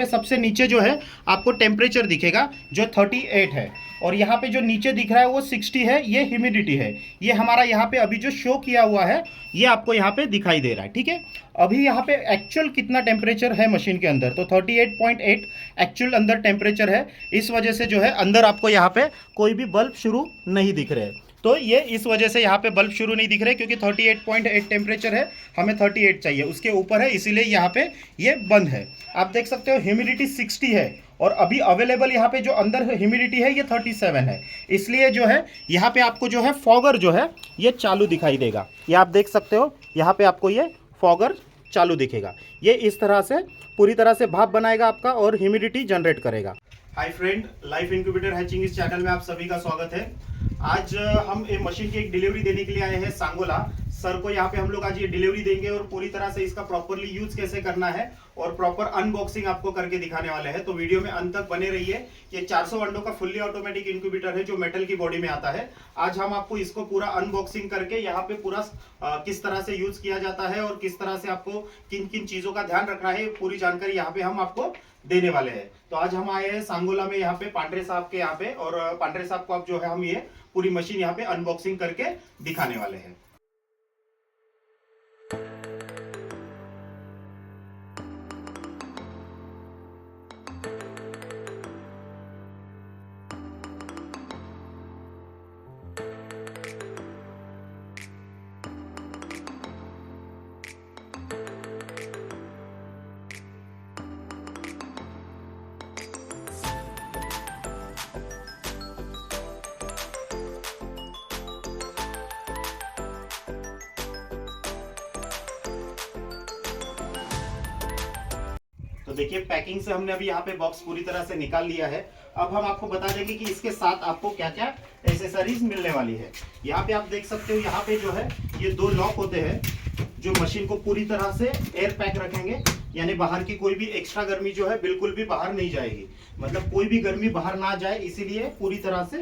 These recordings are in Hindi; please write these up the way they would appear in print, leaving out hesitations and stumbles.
पे सबसे नीचे जो है आपको टेम्परेचर दिखेगा जो 38 है, और यहाँ पे जो नीचे दिख रहा है वो 60 है, ये ह्यूमिडिटी है। ये हमारा यहाँ पे अभी जो शो किया हुआ है ये आपको यहाँ पे दिखाई दे रहा है, ठीक है। अभी यहाँ पे एक्चुअल कितना टेम्परेचर है मशीन के अंदर, तो 38.8 एक्चुअल अंदर टेम्परेचर है। इस वजह से जो है अंदर आपको यहाँ पे कोई भी बल्ब शुरू नहीं दिख रहे, तो ये इस वजह से यहाँ पे बल्ब शुरू नहीं दिख रहे, क्योंकि 38.8 टेम्परेचर है, हमें 38 चाहिए, उसके ऊपर है, इसीलिए यहाँ पे ये बंद है। आप देख सकते हो ह्यूमिडिटी 60 है, और अभी अवेलेबल यहाँ पे जो अंदर ह्यूमिडिटी है ये 37 है, इसलिए जो है यहाँ पे आपको जो है फॉगर जो है ये चालू दिखाई देगा। ये आप देख सकते हो, यहाँ पे आपको ये फॉगर चालू दिखेगा। ये इस तरह से पूरी तरह से भाप बनाएगा आपका और ह्यूमिडिटी जनरेट करेगा। Hi friend, life incubator hatching इस चैनल में आप सभी का स्वागत है। आज हम एक मशीन की एक डिलीवरी देने के लिए आए हैं सांगोला। सर को यहाँ पे हम लोग आज ये डिलीवरी देंगे और पूरी तरह से इसका प्रॉपरली यूज कैसे करना है और प्रॉपर अनबॉक्सिंग आपको करके दिखाने वाले हैं, तो वीडियो में अंत तक बने रहिए। ये 400 अंडों का फुल्ली ऑटोमेटिक इंक्यूबेटर है जो मेटल की बॉडी में आता है। आज हम आपको इसको पूरा अनबॉक्सिंग करके यहाँ पे पूरा किस तरह से यूज किया जाता है और किस तरह से आपको किन किन चीजों का ध्यान रखना है, पूरी जानकारी यहाँ पे हम आपको देने वाले हैं। तो आज हम आए हैं सांगोला में, यहाँ पे पांड्रे साहब के यहाँ पे, और पांड्रे साहब को आप जो है हम ये पूरी मशीन यहाँ पे अनबॉक्सिंग करके दिखाने वाले हैं। तो देखिए, पैकिंग से हमने अभी यहाँ पे बॉक्स पूरी तरह से निकाल लिया है। अब हम आपको बता देंगे कि इसके साथ आपको क्या क्या एसेसरीज मिलने वाली है। यहाँ पे आप देख सकते हो, यहाँ पे जो है ये 2 लॉक होते हैं जो मशीन को पूरी तरह से एयर पैक रखेंगे, यानी बाहर की कोई भी एक्स्ट्रा गर्मी जो है बिल्कुल भी बाहर नहीं जाएगी, मतलब कोई भी गर्मी बाहर ना जाए, इसीलिए पूरी तरह से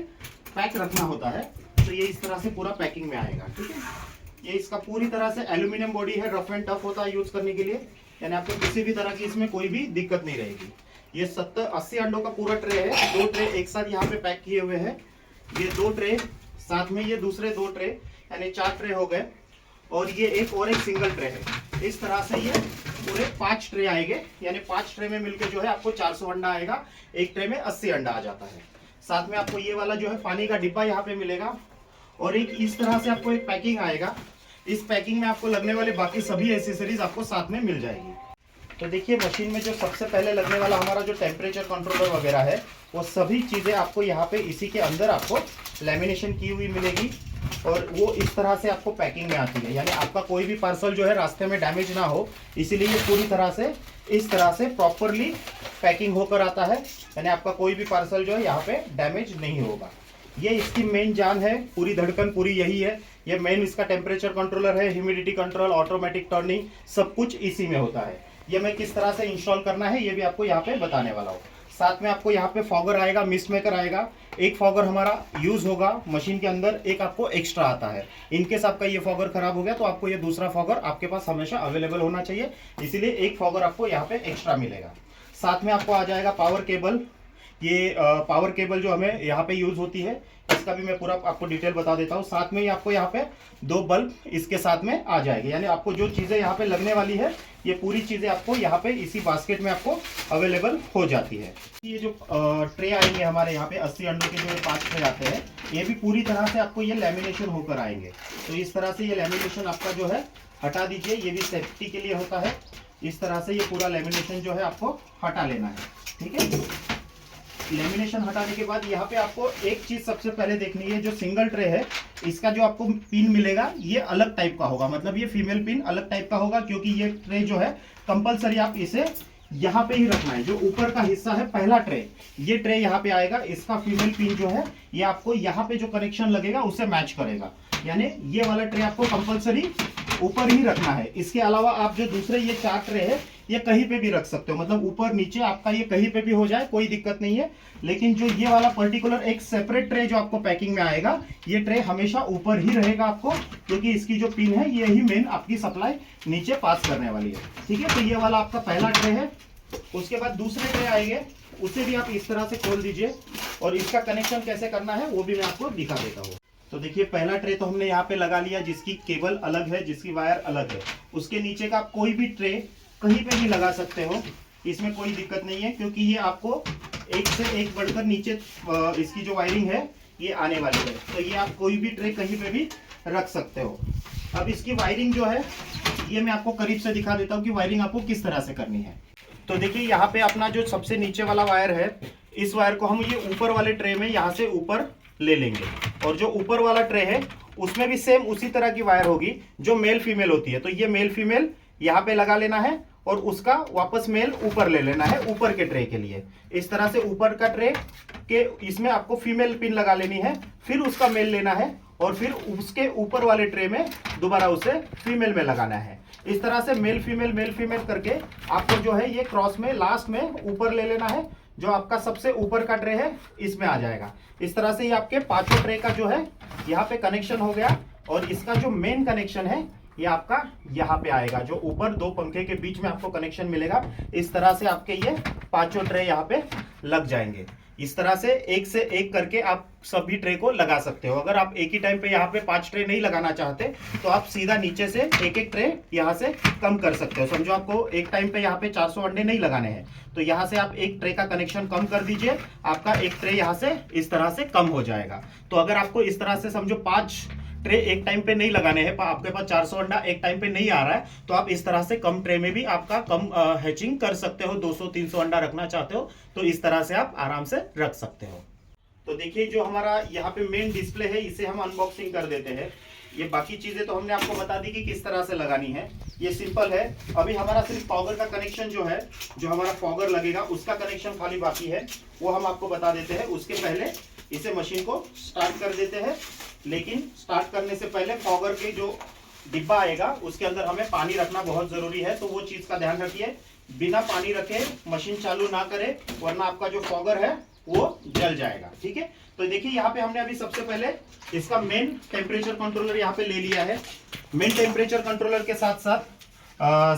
पैक रखना होता है। तो ये इस तरह से पूरा पैकिंग में आएगा, ठीक है। ये इसका पूरी तरह से एल्यूमिनियम बॉडी है, रफ एंड टफ होता है यूज करने के लिए, यानी आपको किसी भी तरह की इसमें कोई भी दिक्कत नहीं रहेगी। ये 70-80 अंडों का पूरा ट्रे है। 2 ट्रे एक साथ यहाँ पे पैक किए हुए हैं। ये 2 ट्रे, साथ में ये दूसरे 2 ट्रे, यानी 4 ट्रे हो गए, और ये एक सिंगल ट्रे है। इस तरह से ये पूरे 5 ट्रे आएंगे, यानी 5 ट्रे में मिलकर जो है आपको 400 अंडा आएगा। एक ट्रे में 80 अंडा आ जाता है। साथ में आपको ये वाला जो है पानी का डिब्बा यहाँ पे मिलेगा, और एक इस तरह से आपको एक पैकिंग आएगा। इस पैकिंग में आपको लगने वाले बाकी सभी एसेसरीज आपको साथ में मिल जाएगी। तो देखिए, मशीन में जो सबसे पहले लगने वाला हमारा जो टेम्परेचर कंट्रोलर वगैरह है, वो सभी चीज़ें आपको यहाँ पे इसी के अंदर आपको लैमिनेशन की हुई मिलेगी, और वो इस तरह से आपको पैकिंग में आती है, यानी आपका कोई भी पार्सल जो है रास्ते में डैमेज ना हो, इसीलिए ये पूरी तरह से इस तरह से प्रॉपरली पैकिंग होकर आता है, यानी आपका कोई भी पार्सल जो है यहाँ पे डैमेज नहीं होगा। ये इसकी मेन जान है, पूरी धड़कन पूरी यही है। ये मेन इसका टेम्परेचर कंट्रोलर है, ह्यूमिडिटी कंट्रोल, ऑटोमेटिक टर्निंग, सब कुछ इसी में होता है। ये मैं किस तरह से इंस्टॉल करना है ये भी आपको यहाँ पे बताने वाला हूँ। साथ में आपको यहाँ पे फॉगर आएगा, मिस्ट मेकर आएगा। एक फॉगर हमारा यूज होगा मशीन के अंदर, एक आपको एक्स्ट्रा आता है। इनकेस आपका ये फॉगर खराब हो गया तो आपको ये दूसरा फॉगर आपके पास हमेशा अवेलेबल होना चाहिए, इसीलिए एक फॉगर आपको यहाँ पे एक्स्ट्रा मिलेगा। साथ में आपको आ जाएगा पावर केबल। ये पावर केबल जो हमें यहाँ पे यूज होती है, इसका भी मैं पूरा आपको डिटेल बता देता हूँ। साथ में ही आपको यहाँ पे 2 बल्ब इसके साथ में आ जाएंगे, यानी आपको जो चीज़ें यहाँ पे लगने वाली है ये पूरी चीज़ें आपको यहाँ पे इसी बास्केट में आपको अवेलेबल हो जाती है। ये जो ट्रे आएंगे हमारे यहाँ पे 80 अंडों के जो 5 ट्रे आते हैं, ये भी पूरी तरह से आपको ये लैमिनेशन होकर आएंगे। तो इस तरह से ये लैमिनेशन आपका जो है हटा दीजिए, ये भी सेफ्टी के लिए होता है। इस तरह से ये पूरा लैमिनेशन जो है आपको हटा लेना है, ठीक है। लेमिनेशन हटाने के बाद यहाँ पे आपको एक चीज सबसे पहले देखनी है, जो सिंगल ट्रे है इसका जो आपको पिन मिलेगा ये अलग टाइप का होगा, मतलब ये फीमेल पिन अलग टाइप का होगा, क्योंकि ये ट्रे जो है कंपलसरी आप इसे यहाँ पे ही रखना है। जो ऊपर का हिस्सा है पहला ट्रे, ये ट्रे यहाँ पे आएगा, इसका फीमेल पिन जो है ये आपको यहाँ पे जो कनेक्शन लगेगा उससे मैच करेगा, यानी ये वाला ट्रे आपको कंपलसरी ऊपर ही रखना है। इसके अलावा आप जो दूसरे ये 4 ट्रे है ये कहीं पे भी रख सकते हो, मतलब ऊपर नीचे आपका ये कहीं पे भी हो जाए, कोई दिक्कत नहीं है। लेकिन जो ये वाला पर्टिकुलर एक सेपरेट ट्रे जो आपको पैकिंग में आएगा, ये ट्रे हमेशा ऊपर ही रहेगा आपको, क्योंकि इसकी जो पिन है ये ही मेन आपकी सप्लाई नीचे पास करने वाली है, ठीक है। तो ये वाला आपका पहला ट्रे है, उसके बाद दूसरे ट्रे आएंगे, उसे भी आप इस तरह से खोल दीजिए और इसका कनेक्शन कैसे करना है वो भी मैं आपको दिखा देता हूँ। तो देखिए पहला ट्रे तो हमने यहाँ पे लगा लिया, जिसकी केबल अलग है, जिसकी वायर अलग है। उसके नीचे का कोई भी ट्रे कहीं पे भी लगा सकते हो, इसमें कोई दिक्कत नहीं है, क्योंकि ये आपको एक से एक बढ़कर नीचे इसकी जो वायरिंग है ये आने वाली है। तो ये आप कोई भी ट्रे कहीं पे भी रख सकते हो। अब इसकी वायरिंग जो है ये मैं आपको करीब से दिखा देता हूँ कि वायरिंग आपको किस तरह से करनी है। तो देखिए यहाँ पे अपना जो सबसे नीचे वाला वायर है, इस वायर को हम ये ऊपर वाले ट्रे में यहाँ से ऊपर ले लेंगे, और जो ऊपर वाला ट्रे है उसमें भी सेम उसी तरह की वायर होगी जो मेल फीमेल होती है। तो ये मेल फीमेल यहाँ पे लगा लेना है और उसका वापस मेल ऊपर ले लेना है ऊपर के ट्रे के लिए। इस तरह से ऊपर का ट्रे के इसमें आपको फीमेल पिन लगा लेनी है, फिर उसका मेल लेना है और फिर उसके ऊपर वाले ट्रे में दोबारा उसे फीमेल में लगाना है। इस तरह से मेल फीमेल करके आपको जो है ये क्रॉस में लास्ट में ऊपर ले लेना है। जो आपका सबसे ऊपर का ट्रे है इसमें आ जाएगा। इस तरह से ये आपके पांचों ट्रे का जो है यहाँ पे कनेक्शन हो गया, और इसका जो मेन कनेक्शन है ये आपका यहाँ पे आएगा, जो ऊपर दो पंखे के बीच में आपको कनेक्शन मिलेगा। इस तरह से आपके ये पांचों ट्रे यहाँ पे लग जाएंगे। इस तरह से एक करके आप सभी ट्रे को लगा सकते हो। अगर आप एक ही टाइम पे यहाँ पे 5 ट्रे नहीं लगाना चाहते तो आप सीधा नीचे से एक ट्रे यहाँ से कम कर सकते हो। समझो आपको एक टाइम पे यहाँ पे 400 अंडे नहीं लगाने हैं, तो यहाँ से आप एक ट्रे का कनेक्शन कम कर दीजिए, आपका एक ट्रे यहाँ से इस तरह से कम हो जाएगा। तो अगर आपको इस तरह से समझो 5 ट्रे एक टाइम पे नहीं लगाने हैं, आपके पास 400 अंडा एक टाइम पे नहीं आ रहा है, तो आप इस तरह से कम ट्रे में भी आपका कम हैचिंग कर सकते हो। 200-300 अंडा रखना चाहते हो तो इस तरह से आप आराम से रख सकते हो। तो देखिए जो हमारा यहाँ पे मेन डिस्प्ले है इसे हम अनबॉक्सिंग कर देते हैं। ये बाकी चीजें तो हमने आपको बता दी कि किस तरह से लगानी है, ये सिंपल है। अभी हमारा सिर्फ फॉगर का कनेक्शन जो है, जो हमारा फॉगर लगेगा उसका कनेक्शन खाली बाकी है, वो हम आपको बता देते हैं। उसके पहले इसे मशीन को स्टार्ट कर देते हैं, लेकिन स्टार्ट करने से पहले फॉगर के जो डिब्बा आएगा उसके अंदर हमें पानी रखना बहुत जरूरी है। तो वो चीज का ध्यान रखिए, बिना पानी रखे मशीन चालू ना करें, वरना आपका जो फॉगर है वो जल जाएगा। ठीक है, तो देखिए यहाँ पे हमने अभी सबसे पहले इसका मेन टेम्परेचर कंट्रोलर यहाँ पे ले लिया है। मेन टेम्परेचर कंट्रोलर के साथ साथ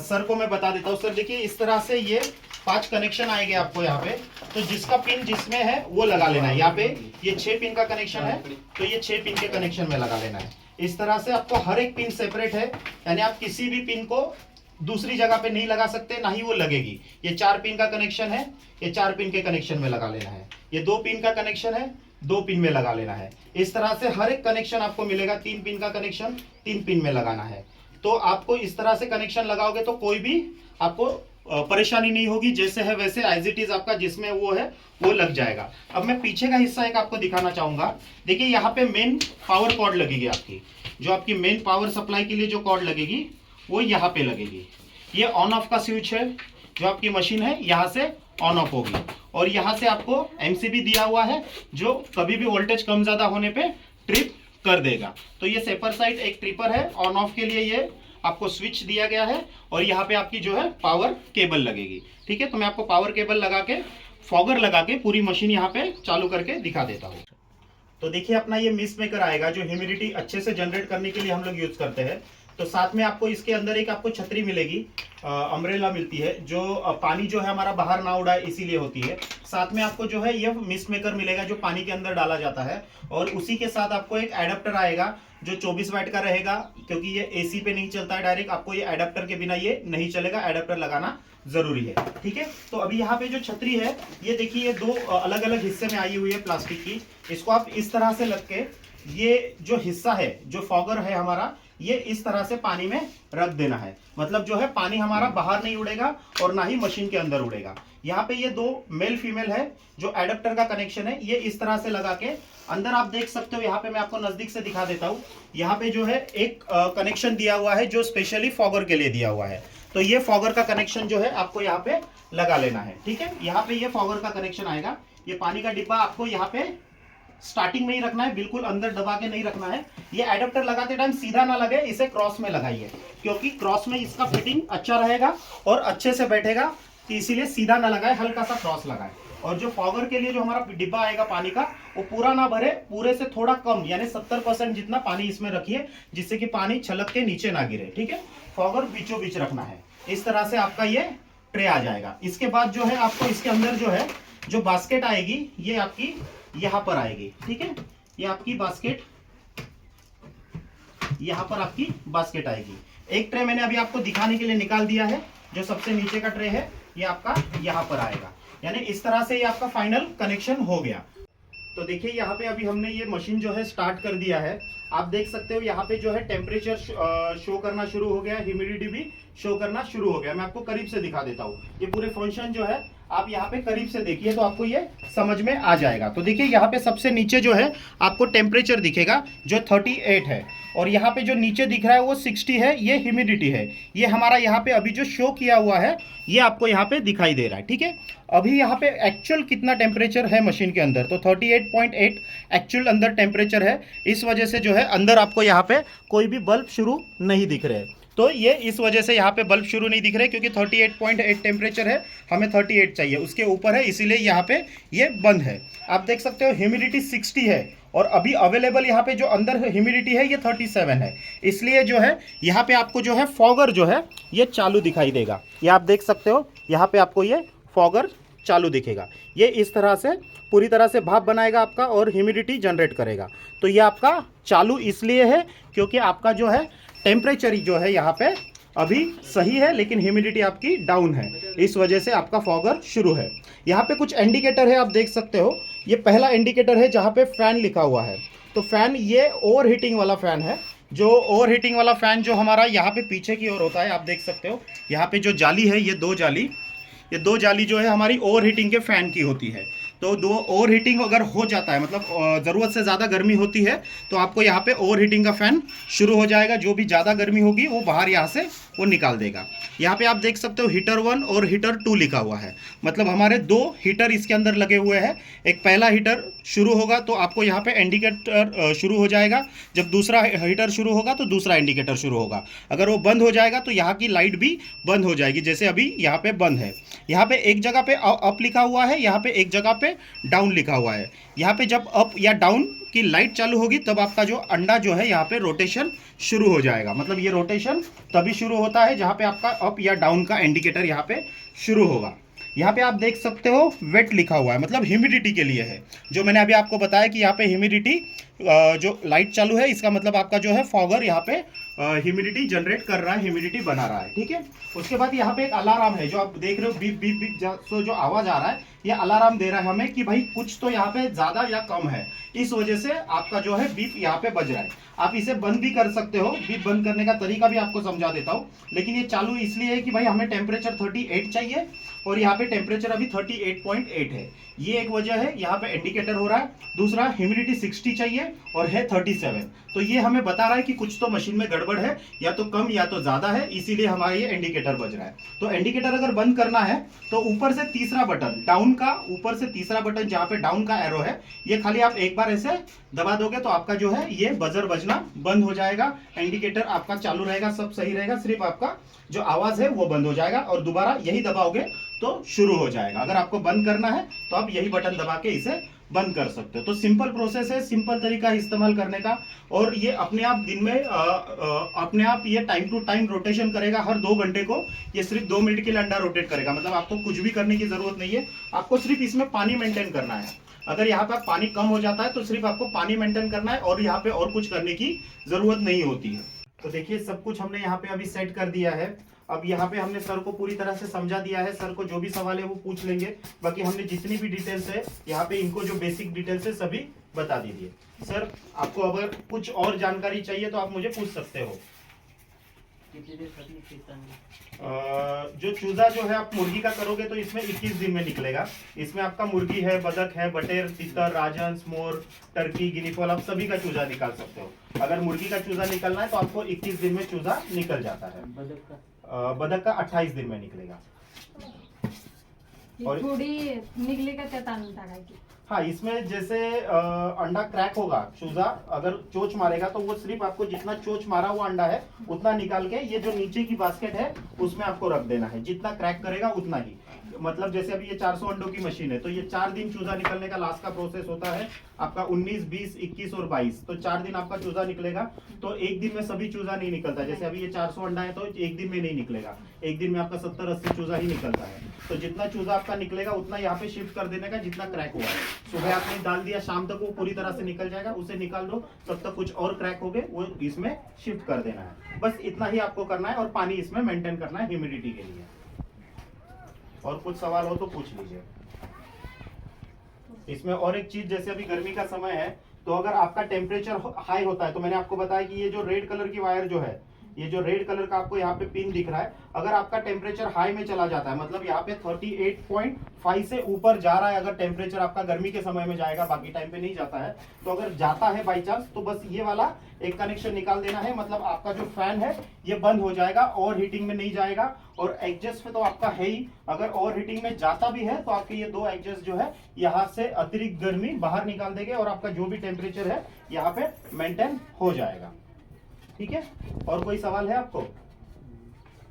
सर को मैं बता देता हूँ। सर देखिए इस तरह से ये 5 कनेक्शन आएंगे आपको यहाँ पे, तो जिसका पिन जिसमें है वो लगा लेना है। यहाँ पे ये 6 पिन का कनेक्शन है, तो ये 6 पिन के कनेक्शन में लगा लेना है। इस तरह से आपको हर एक पिन सेपरेट है, यानी आप किसी भी पिन को दूसरी जगह पे नहीं लगा सकते, ना ही वो लगेगी। ये 4 पिन का कनेक्शन है, ये 4 पिन के कनेक्शन में लगा लेना है। ये 2 पिन का कनेक्शन है, 2 पिन में लगा लेना है। इस तरह से हर एक कनेक्शन आपको मिलेगा। 3 पिन का कनेक्शन 3 पिन में लगाना है। तो आपको इस तरह से कनेक्शन लगाओगे तो कोई भी आपको परेशानी नहीं होगी, जैसे है वैसे एज इट इज आपका जिसमें वो है वो लग जाएगा। अब मैं पीछे का हिस्सा एक आपको दिखाना चाहूंगा। देखिए यहाँ पे मेन पावर कॉर्ड लगेगी आपकी, जो आपकी मेन पावर सप्लाई के लिए जो कॉर्ड लगेगी वो यहाँ पे लगेगी। ये ऑन ऑफ का स्विच है, जो आपकी मशीन है यहाँ से ऑन ऑफ होगी, और यहाँ से आपको एमसीबी दिया हुआ है जो कभी भी वोल्टेज कम ज्यादा होने पे ट्रिप कर देगा। तो ये सेपर साइड एक ट्रिपर है, ऑन ऑफ के लिए ये आपको स्विच दिया गया है, और यहाँ पे आपकी जो है पावर केबल लगेगी। ठीक है, तो मैं आपको पावर केबल लगा के फॉगर लगा के पूरी मशीन यहाँ पे चालू करके दिखा देता हूँ। तो देखिए अपना ये मिस्ट मेकर आएगा, जो ह्यूमिडिटी अच्छे से जनरेट करने के लिए हम लोग यूज करते हैं। तो साथ में आपको इसके अंदर एक आपको छतरी मिलेगी, अम्ब्रेला मिलती है, जो पानी जो है हमारा बाहर ना उड़ाए इसीलिए होती है। साथ में आपको जो है ये मिस्ट मेकर मिलेगा जो पानी के अंदर डाला जाता है, और उसी के साथ आपको एक एडाप्टर आएगा जो 24 वाट का रहेगा, क्योंकि ये एसी पे नहीं चलता है डायरेक्ट। आपको ये एडाप्टर के बिना ये नहीं चलेगा, एडाप्टर लगाना जरूरी है। ठीक है, तो अभी यहाँ पे जो छतरी है ये देखिए, ये 2 अलग अलग हिस्से में आई हुई है प्लास्टिक की। इसको आप इस तरह से लग के ये जो हिस्सा है, जो फॉगर है हमारा, ये इस तरह से पानी में रख देना है। मतलब जो है पानी हमारा बाहर नहीं उड़ेगा और ना ही मशीन के अंदर उड़ेगा। यहाँ पे ये 2 मेल फीमेल है, जो एडाप्टर का कनेक्शन है, ये इस तरह से लगा के अंदर आप देख सकते हो। यहाँ पे मैं आपको नजदीक से दिखा देता हूँ। यहाँ पे जो है एक कनेक्शन दिया हुआ है जो स्पेशली फॉगर के लिए दिया हुआ है। तो ये फॉगर का कनेक्शन जो है आपको यहाँ पे लगा लेना है। ठीक है, यहाँ पे ये फॉगर का कनेक्शन आएगा। ये पानी का डिब्बा आपको यहाँ पे स्टार्टिंग में ही रखना है, बिल्कुल अंदर दबा के नहीं रखना है। ये एडाप्टर लगाते टाइम सीधा ना लगे, इसे क्रॉस में लगाइए, क्योंकि क्रॉस में इसका फिटिंग अच्छा रहेगा और अच्छे से बैठेगा। तो इसीलिए सीधा ना लगाए, हल्का सा क्रॉस लगाए। और जो फॉगर के लिए जो हमारा डिब्बा आएगा पानी का, वो पूरा ना भरे, पूरे से थोड़ा कम, यानी 70% जितना पानी इसमें रखिए, जिससे कि पानी छलक के नीचे ना गिरे। ठीक है, फॉगर बीचों बीच रखना है। इस तरह से आपका ये ट्रे आ जाएगा। इसके बाद जो है आपको इसके अंदर जो है जो बास्केट आएगी ये आपकी यहां पर आएगी, ठीक है। ये आपकी बास्केट, यहां पर आपकी बास्केट आएगी। एक ट्रे मैंने अभी आपको दिखाने के लिए निकाल दिया है, जो सबसे नीचे का ट्रे है ये आपका यहां पर आएगा। यानी इस तरह से ये आपका फाइनल कनेक्शन हो गया। तो देखिए यहाँ पे अभी हमने ये मशीन जो है स्टार्ट कर दिया है। आप देख सकते हो यहाँ पे जो है टेम्परेचर शो करना शुरू हो गया, ह्यूमिडिटी भी शो करना शुरू हो गया। मैं आपको करीब से दिखा देता हूँ। ये पूरे फंक्शन जो है आप यहाँ पे करीब से देखिए तो आपको ये समझ में आ जाएगा। तो देखिए यहाँ पे सबसे नीचे जो है आपको टेम्परेचर दिखेगा जो 38 है, और यहाँ पे जो नीचे दिख रहा है वो 60 है, ये ह्यूमिडिटी है। ये हमारा यहाँ पे अभी जो शो किया हुआ है ये आपको यहाँ पे दिखाई दे रहा है, ठीक है। अभी यहाँ पे एक्चुअल कितना टेम्परेचर है मशीन के अंदर, तो 38.8 एक्चुअल अंदर टेम्परेचर है। इस वजह से जो है अंदर आपको यहाँ पे कोई भी बल्ब शुरू नहीं दिख रहे। तो ये इस वजह से यहाँ पे बल्ब शुरू नहीं दिख रहे, क्योंकि 38.8 टेम्परेचर है, हमें 38 चाहिए, उसके ऊपर है, इसीलिए यहाँ पे ये बंद है। आप देख सकते हो ह्यूमिडिटी 60 है, और अभी अवेलेबल यहाँ पे जो अंदर ह्यूमिडिटी है ये 37 है। इसलिए जो है यहाँ पे आपको जो है फॉगर जो है ये चालू दिखाई देगा। ये आप देख सकते हो यहाँ पे आपको ये फॉगर चालू दिखेगा। ये इस तरह से पूरी तरह से भाप बनाएगा आपका और ह्यूमिडिटी जनरेट करेगा। तो ये आपका चालू इसलिए है क्योंकि आपका जो है टेम्परेचर जो है यहाँ पे अभी सही है, लेकिन ह्यूमिडिटी आपकी डाउन है, इस वजह से आपका फॉगर शुरू है। यहाँ पे कुछ इंडिकेटर है, आप देख सकते हो। ये पहला इंडिकेटर है जहाँ पे फैन लिखा हुआ है। तो फैन ये ओवर हीटिंग वाला फैन है। जो ओवर हीटिंग वाला फैन जो हमारा यहाँ पे पीछे की ओर होता है, आप देख सकते हो यहाँ पे जो जाली है ये दो जाली जो है हमारी ओवर हीटिंग के फैन की होती है। तो दो ओवर हीटिंग अगर हो जाता है, मतलब ज़रूरत से ज़्यादा गर्मी होती है, तो आपको यहाँ पे ओवर हीटिंग का फ़ैन शुरू हो जाएगा। जो भी ज़्यादा गर्मी होगी वो बाहर यहाँ से वो निकाल देगा। यहाँ पे आप देख सकते हो हीटर 1 और हीटर 2 लिखा हुआ है, मतलब हमारे 2 हीटर इसके अंदर लगे हुए हैं। एक पहला हीटर शुरू होगा तो आपको यहाँ पे इंडिकेटर शुरू हो जाएगा। जब दूसरा हीटर शुरू होगा तो दूसरा इंडिकेटर शुरू होगा। अगर वो बंद हो जाएगा तो यहाँ की लाइट भी बंद हो जाएगी, जैसे अभी यहाँ पे बंद है। यहाँ पे एक जगह पे अप लिखा हुआ है, यहाँ पे एक जगह पे डाउन लिखा हुआ है। यहाँ पे जब अप या डाउन की लाइट चालू होगी तब आपका जो अंडा जो है यहाँ पे रोटेशन शुरू हो जाएगा। मतलब ये रोटेशन तभी शुरू होता है जहाँ पे आपका अप या डाउन का इंडिकेटर यहाँ पे शुरू होगा। यहाँ पे आप देख सकते हो वेट लिखा हुआ है, मतलब ह्यूमिडिटी के लिए है। जो मैंने अभी आपको बताया कि यहाँ पे ह्यूमिडिटी जो लाइट चालू है, इसका मतलब आपका जो है फॉगर यहाँ पे ह्यूमिडिटी जनरेट कर रहा है, ह्यूमिडिटी बना रहा है, ठीक है। उसके बाद यहाँ पे एक अलार्म है, जो आप देख रहे हो बीप बीप बीप, तो जो आवाज आ रहा है ये अलार्म दे रहा है हमें कि भाई कुछ तो यहाँ पे ज्यादा या कम है। इस वजह से आपका जो है बीप यहाँ पे बज रहा है। आप इसे बंद भी कर सकते हो, बीप बंद करने का तरीका भी आपको समझा देता हूँ। लेकिन ये चालू इसलिए है कि भाई हमें टेम्परेचर 38 चाहिए और यहाँ पे टेम्परेचर अभी 38.8 है। ये एक वजह है, यहाँ पे इंडिकेटर हो रहा है। दूसरा ह्यूमिडिटी 60 चाहिए और है 37। तो ये हमें बता रहा है कि कुछ तो मशीन में गड़बड़ है, या तो कम या तो ज्यादा है, इसीलिए हमारा ये इंडिकेटर बज रहा है। तो इंडिकेटर अगर बंद करना है तो ऊपर से तीसरा बटन डाउन का, ऊपर से तीसरा बटन जहाँ पे डाउन का एरो है, ये खाली आप एक बार ऐसे दबा दोगे तो आपका जो है ये बजर बजना बंद हो जाएगा। इंडिकेटर आपका चालू रहेगा, सब सही रहेगा, सिर्फ आपका जो आवाज है वो बंद हो जाएगा और दोबारा यही दबाओगे तो शुरू हो जाएगा। अगर आपको बंद करना है तो आप यही बटन दबा के इसे बंद कर सकते हो। तो सिंपल प्रोसेस है, सिंपल तरीका है इस्तेमाल करने का। और ये अपने आप दिन में अपने आप ये टाइम टू टाइम रोटेशन करेगा। हर 2 घंटे को ये सिर्फ 2 मिनट के लिए अंडा रोटेट करेगा। मतलब आपको कुछ भी करने की जरूरत नहीं है, आपको सिर्फ इसमें पानी मेंटेन करना है। अगर यहाँ पे पानी कम हो जाता है तो सिर्फ आपको पानी मेंटेन करना है और यहाँ पे और कुछ करने की जरूरत नहीं होती है। तो देखिए सब कुछ हमने यहाँ पे अभी सेट कर दिया है। अब यहाँ पे हमने सर को पूरी तरह से समझा दिया है। सर को जो भी सवाल है वो पूछ लेंगे। बाकी हमने जितनी भी डिटेल्स है यहाँ पे, इनको जो बेसिक डिटेल्स है सभी बता दीजिए। सर आपको अगर कुछ और जानकारी चाहिए तो आप मुझे पूछ सकते हो। जो चूजा जो है आप मुर्गी का करोगे तो इसमें 21 दिन में निकलेगा। इसमें आपका मुर्गी है, बतख है, बटेर, तितर, राजहंस, मोर, टर्की, गिनीफॉल, आप सभी का चूजा निकाल सकते हो। अगर मुर्गी का चूजा निकलना है तो आपको 21 दिन में चूजा निकल जाता है। बतख का 28 दिन में निकलेगा। और थोड़ी निकलेगा त्या तांदूळ टाकायची। हाँ, इसमें जैसे अंडा क्रैक होगा, चूजा अगर चोच मारेगा तो वो सिर्फ आपको जितना चोच मारा हुआ अंडा है उतना निकाल के ये जो नीचे की बास्केट है उसमें आपको रख देना है। जितना क्रैक करेगा उतना ही, मतलब जैसे अभी ये 400 अंडों की मशीन है, तो ये 4 दिन चूजा निकलने का लास्ट का प्रोसेस होता है आपका 19, 20, 21 और 22। तो 4 दिन आपका चूजा निकलेगा। तो एक दिन में सभी चूजा नहीं निकलता, जैसे अभी ये 400 अंडा है तो एक दिन में नहीं निकलेगा, एक दिन में आपका 70-80 चूजा ही निकलता है। तो जितना चूजा आपका निकलेगा उतना यहाँ पे शिफ्ट कर देने का, जितना क्रैक हुआ है। सुबह आपने डाल दिया, शाम तक वो पूरी तरह से निकल जाएगा, उसे निकाल दो, तब तक कुछ और क्रैक हो गए वो इसमें शिफ्ट कर देना है। बस इतना ही आपको करना है, और पानी इसमें मेंटेन करना है ह्यूमिडिटी के लिए। और कुछ सवाल हो तो पूछ लीजिए। इसमें और एक चीज, जैसे अभी गर्मी का समय है, तो अगर आपका टेम्परेचर हाई होता है, तो मैंने आपको बताया कि ये जो रेड कलर की वायर जो है, ये जो रेड कलर का आपको यहाँ पे पिन दिख रहा है, अगर आपका टेम्परेचर हाई में चला जाता है, मतलब यहाँ पे 38.5 से ऊपर जा रहा है, अगर टेम्परेचर आपका गर्मी के समय में जाएगा, बाकी टाइम पे नहीं जाता है, तो अगर जाता है बाई चांस, तो बस ये वाला एक कनेक्शन निकाल देना है, मतलब आपका जो फैन है ये बंद हो जाएगा, और हीटिंग में नहीं जाएगा। और एडजस्ट पे तो आपका है ही, अगर और हीटिंग में जाता भी है तो आपके ये 2 एडजस्ट जो है यहाँ से अतिरिक्त गर्मी बाहर निकाल देंगे, और आपका जो भी टेम्परेचर है यहाँ पे मेंटेन हो जाएगा। ठीक है, और कोई सवाल है आपको?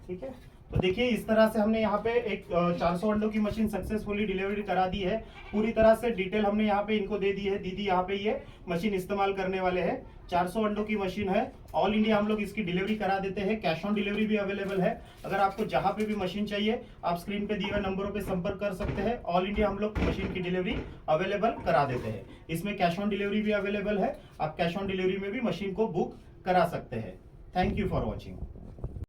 ठीक है, तो देखिए इस तरह से हमने यहाँ पे एक 400 अंडों की मशीन सक्सेसफुली डिलीवरी करा दी है। पूरी तरह से डिटेल हमने यहाँ पे इनको दे दी है। दीदी यहाँ पे ये मशीन इस्तेमाल करने वाले हैं। 400 अंडों की मशीन है, ऑल इंडिया हम लोग इसकी डिलीवरी करा देते हैं। कैश ऑन डिलीवरी भी अवेलेबल है। अगर आपको जहां पे भी मशीन चाहिए, आप स्क्रीन पे दिए हुए नंबरों पे संपर्क कर सकते हैं। ऑल इंडिया हम लोग मशीन की डिलीवरी अवेलेबल करा देते हैं। इसमें कैश ऑन डिलीवरी भी अवेलेबल है, आप कैश ऑन डिलीवरी में भी मशीन को बुक करा सकते हैं। Thank you for watching.